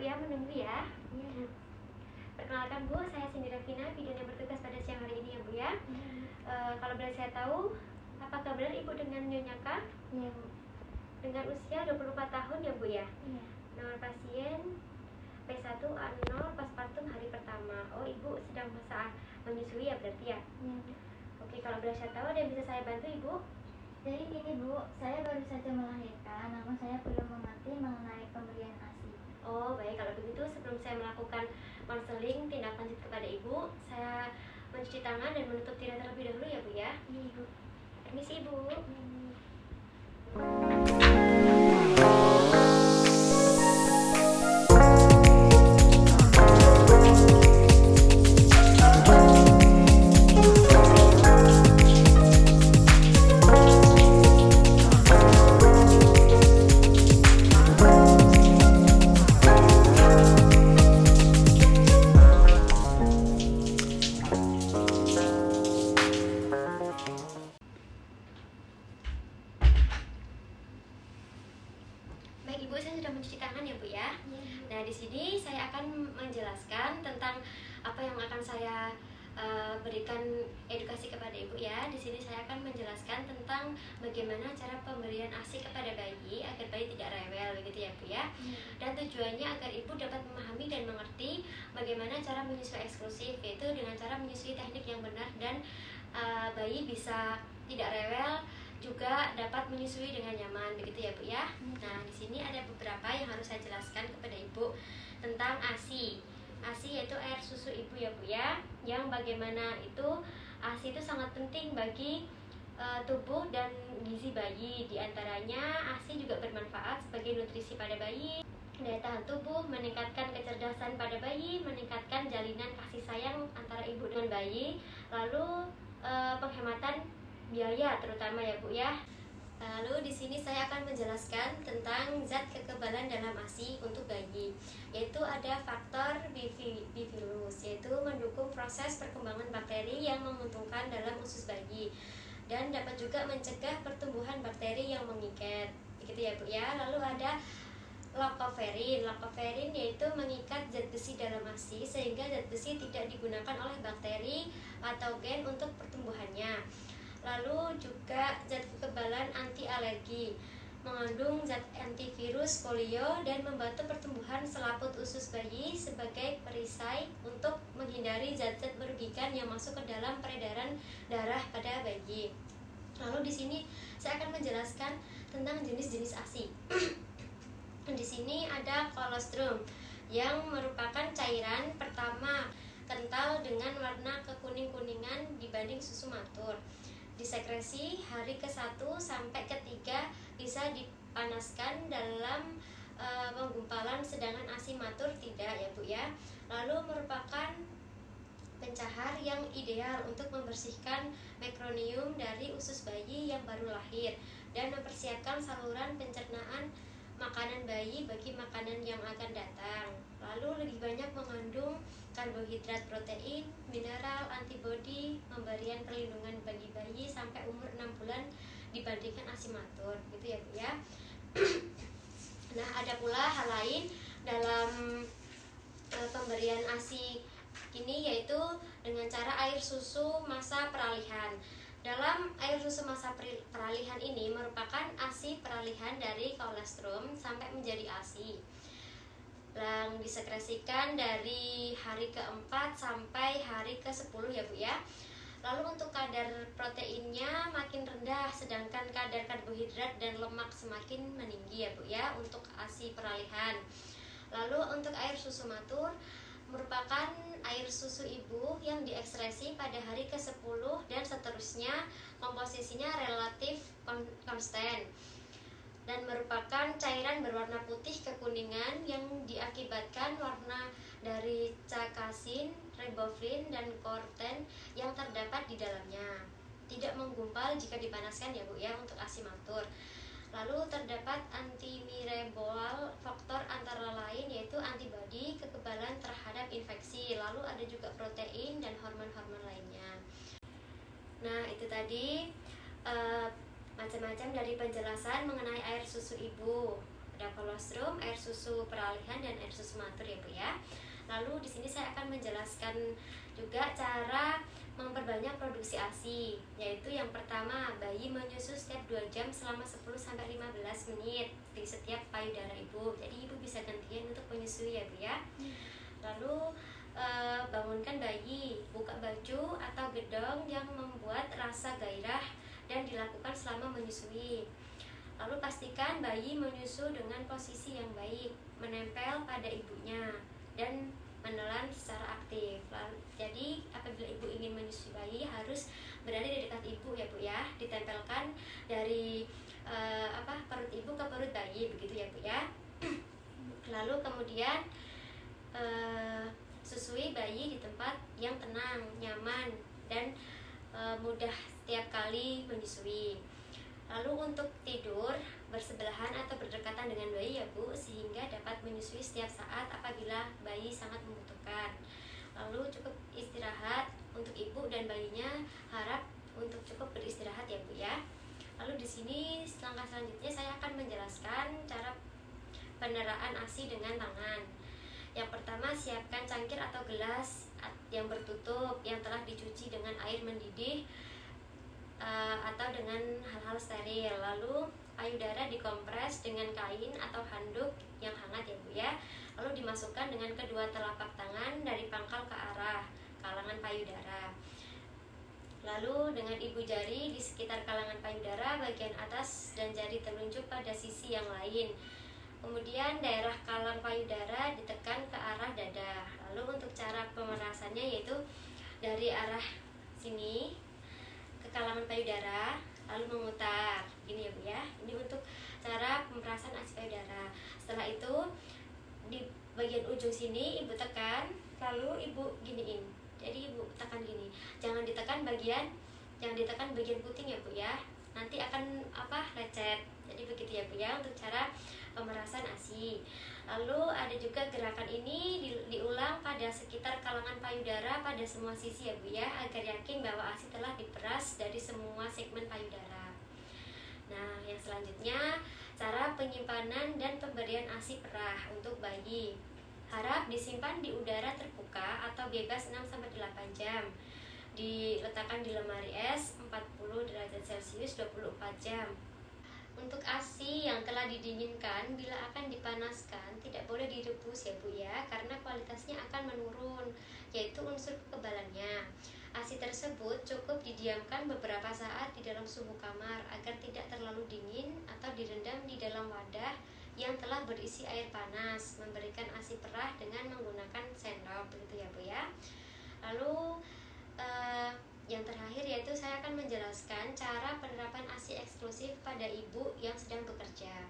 ya menunggu ya. Iya Bu. Perkenalkan Bu, saya Cindy Ravina, bidan yang bertugas pada siang hari ini ya Bu ya. Kalau boleh saya tahu, apakah benar Ibu dengan Nyonya K? Iya Bu. Dengan usia 24 tahun ya Bu ya. Iya. Nomor pasien P1A0 postpartum hari pertama. Oh, Ibu sedang masa menyusui ya berarti ya. Iya Bu. Oke, kalau boleh saya tahu ada yang bisa saya bantu Ibu? Jadi gini Bu, saya baru saja melahirkan, namun saya belum mengerti mengenai pemberian ASI. Oh baik, kalau begitu sebelum saya melakukan konseling tindak lanjut kepada Ibu, saya mencuci tangan dan menutup tirai terlebih dahulu ya Bu ya. Iya Bu. Permisi Ibu. Baik Ibu, saya sudah mencuci tangan ya Bu ya. Iya Bu. Nah di sini saya akan menjelaskan tentang apa yang akan saya berikan edukasi kepada Ibu ya. Di sini saya akan menjelaskan tentang bagaimana cara pemberian ASI kepada bayi agar bayi tidak rewel begitu ya Bu ya. Dan tujuannya agar Ibu dapat memahami dan mengerti bagaimana cara menyusui eksklusif, yaitu dengan cara menyusui teknik yang benar dan bayi bisa tidak rewel, juga dapat menyusui dengan nyaman begitu ya Bu ya. Nah, di sini ada beberapa yang harus saya jelaskan kepada Ibu tentang ASI. ASI yaitu air susu ibu ya Bu ya. Yang bagaimana itu ASI itu sangat penting bagi tubuh dan gizi bayi. Di antaranya ASI juga bermanfaat sebagai nutrisi pada bayi, daya tahan tubuh, meningkatkan kecerdasan pada bayi, meningkatkan jalinan kasih sayang antara ibu dengan bayi, lalu penghematan biaya terutama ya Bu ya. Lalu di sini saya akan menjelaskan tentang zat kekebalan dalam ASI untuk bayi, yaitu ada faktor bifidus, yaitu mendukung proses perkembangan bakteri yang menguntungkan dalam usus bayi dan dapat juga mencegah pertumbuhan bakteri yang mengikat, begitu ya Bu ya. Lalu ada Lactoferrin yaitu mengikat zat besi dalam ASI sehingga zat besi tidak digunakan oleh bakteri patogen untuk pertumbuhannya. Lalu juga zat kekebalan anti alergi, mengandung zat antivirus polio dan membantu pertumbuhan selaput usus bayi sebagai perisai untuk menghindari zat-zat merugikan yang masuk ke dalam peredaran darah pada bayi. Lalu di sini saya akan menjelaskan tentang jenis-jenis ASI. Di sini ada kolostrum yang merupakan cairan pertama kental dengan warna kekuning-kuningan dibanding susu matur. Disekresi hari ke-1 sampai ke-3 bisa dipanaskan dalam penggumpalan, sedangkan ASI matur tidak ya Bu ya. Lalu merupakan pencahar yang ideal untuk membersihkan mekronium dari usus bayi yang baru lahir dan mempersiapkan saluran pencernaan makanan bayi bagi makanan yang akan datang. Lalu lebih banyak mengandung karbohidrat, protein, mineral, antibodi, pemberian perlindungan bagi bayi sampai umur 6 bulan dibandingkan ASI matur, gitu ya Bu ya. Nah, ada pula hal lain dalam pemberian ASI ini, yaitu dengan cara air susu masa peralihan. Dalam air susu masa peralihan ini merupakan ASI peralihan dari kolostrum sampai menjadi ASI yang disekresikan dari hari ke-4 sampai hari ke-10 ya Bu ya. Lalu untuk kadar proteinnya makin rendah, sedangkan kadar karbohidrat dan lemak semakin meninggi ya Bu ya untuk ASI peralihan. Lalu untuk air susu matur merupakan air susu ibu yang diekspresi pada hari ke-10 dan seterusnya, komposisinya relatif konstan dan merupakan cairan berwarna putih kekuningan yang diakibatkan warna dari cakasin, riboflavin, dan korten yang terdapat di dalamnya. Tidak menggumpal jika dipanaskan ya Bu ya untuk ASI matur. Lalu terdapat antimirebol faktor antara lain yaitu antibodi, kekebalan terhadap infeksi. Lalu ada juga protein dan hormon-hormon lainnya. Nah itu tadi macam-macam dari penjelasan mengenai air susu ibu. ada kolostrum, air susu peralihan, dan air susu matur ya Bu ya. Lalu di sini saya akan menjelaskan juga cara memperbanyak produksi ASI, yaitu yang pertama, bayi menyusu setiap 2 jam selama 10-15 menit di setiap payudara ibu. Jadi ibu bisa gantian untuk menyusui ya Bu ya. Lalu bangunkan bayi, buka baju atau gedong yang membuat rasa gairah dan dilakukan selama menyusui. Lalu pastikan bayi menyusu dengan posisi yang baik, menempel pada ibunya dan menelan secara aktif. Lalu, jadi apabila ibu ingin menyusui bayi harus berada di dekat ibu ya Bu ya, ditempelkan dari perut ibu ke perut bayi, begitu ya Bu ya. Lalu kemudian susui bayi di tempat yang tenang, nyaman, dan mudah setiap kali menyusui. Lalu untuk tidur bersebelahan atau berdekatan dengan bayi ya Bu, sehingga dapat menyusui setiap saat apabila bayi sangat membutuhkan. Lalu cukup istirahat untuk ibu dan bayinya, harap untuk cukup beristirahat ya Bu ya. Lalu di sini langkah selanjutnya saya akan menjelaskan cara peneraan ASI dengan tangan. Yang pertama, siapkan cangkir atau gelas yang bertutup yang telah dicuci dengan air mendidih atau dengan hal-hal steril. Lalu payudara dikompres dengan kain atau handuk yang hangat ya Bu ya. Lalu dimasukkan dengan kedua telapak tangan dari pangkal ke arah kalangan payudara. Lalu dengan ibu jari di sekitar kalangan payudara bagian atas dan jari telunjuk pada sisi yang lain. Kemudian daerah kalang payudara ditekan ke arah dada. Lalu untuk cara pemerasannya yaitu dari arah sini ke kalangan payudara lalu memutar. Gini ya Bu ya. Ini untuk cara pemerasan ASI payudara. Setelah itu di bagian ujung sini ibu tekan, lalu ibu giniin. Jadi ibu tekan gini. Jangan ditekan bagian puting ya Bu ya. Nanti akan lecet. Jadi begitu ya Bu ya untuk cara pemerasan ASI. Lalu ada juga gerakan ini diulang pada sekitar kalangan payudara pada semua sisi ya Bu ya, agar yakin bahwa ASI telah diperas dari semua segmen payudara. Nah, yang selanjutnya cara penyimpanan dan pemberian ASI perah untuk bayi. Harap disimpan di udara terbuka atau bebas 6-8 jam. Diletakkan di lemari es 40 derajat Celcius 24 jam. Untuk ASI yang telah didinginkan, bila akan dipanaskan tidak boleh direbus ya Bu ya, karena kualitasnya akan menurun, yaitu unsur kekebalannya. ASI tersebut cukup didiamkan beberapa saat di dalam suhu kamar agar tidak terlalu dingin atau direndam di dalam wadah yang telah berisi air panas. Memberikan ASI perah dengan menggunakan sendok, begitu ya Bu ya. Lalu yang terakhir yaitu saya akan menjelaskan cara penerapan ASI eksklusif pada ibu yang sedang bekerja.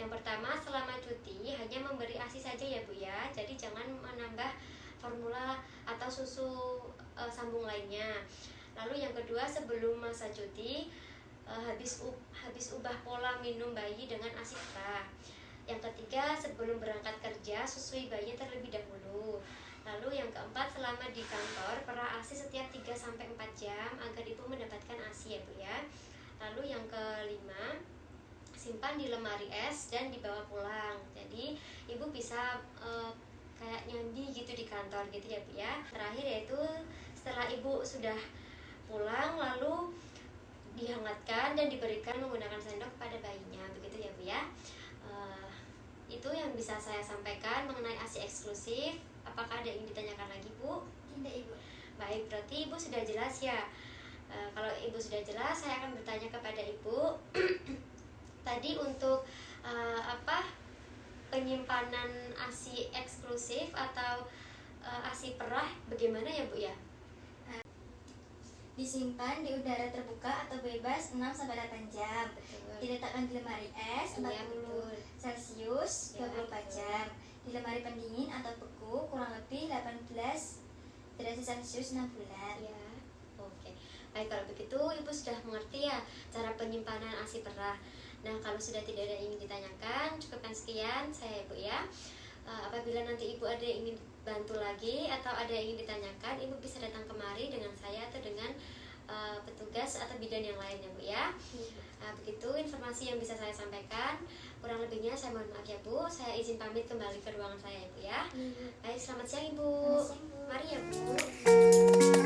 Yang pertama, selama cuti hanya memberi ASI saja ya Bu ya. Jadi jangan menambah formula atau susu sambung lainnya. Lalu yang kedua, sebelum masa cuti habis ubah pola minum bayi dengan ASI perah. Yang ketiga, sebelum berangkat kerja susui bayinya terlebih dahulu. Lalu yang keempat, selama di kantor perah ASI setiap 3-4 jam agar ibu mendapatkan ASI ya Bu ya. Lalu yang kelima, simpan di lemari es dan dibawa pulang. Jadi ibu bisa kayak nyambi gitu di kantor gitu ya Bu ya. Terakhir yaitu setelah ibu sudah pulang lalu dihangatkan dan diberikan menggunakan sendok pada bayinya, begitu ya Bu ya. Itu yang bisa saya sampaikan mengenai ASI eksklusif. Apakah ada yang ditanyakan lagi Bu? Tidak Ibu. Baik, berarti Ibu sudah jelas ya. Kalau Ibu sudah jelas, saya akan bertanya kepada Ibu. Tadi untuk penyimpanan ASI eksklusif atau ASI perah bagaimana ya Bu ya? Disimpan di udara terbuka atau bebas 6-8 jam. Betul. Diletakkan di lemari es 40 Iya, betul. Celcius Ya, 24 betul. jam. Di lemari pendingin atau beku kurang lebih 18 derajat Celcius 6 bulan. Ya, oke. Baik, kalau begitu Ibu sudah mengerti ya cara penyimpanan ASI perah. Nah, kalau sudah tidak ada yang ingin ditanyakan, cukupkan sekian saya Ibu ya. Apabila nanti Ibu ada yang ingin bantu lagi atau ada yang ingin ditanyakan, Ibu bisa datang kemari dengan saya atau dengan petugas atau bidan yang lain ya Bu ya. Begitu informasi yang bisa saya sampaikan. Kurang lebihnya saya mohon maaf ya Bu. Saya izin pamit kembali ke ruangan saya ya Bu ya. Baik, selamat siang Ibu. Selamat siang, Bu. Mari ya Bu.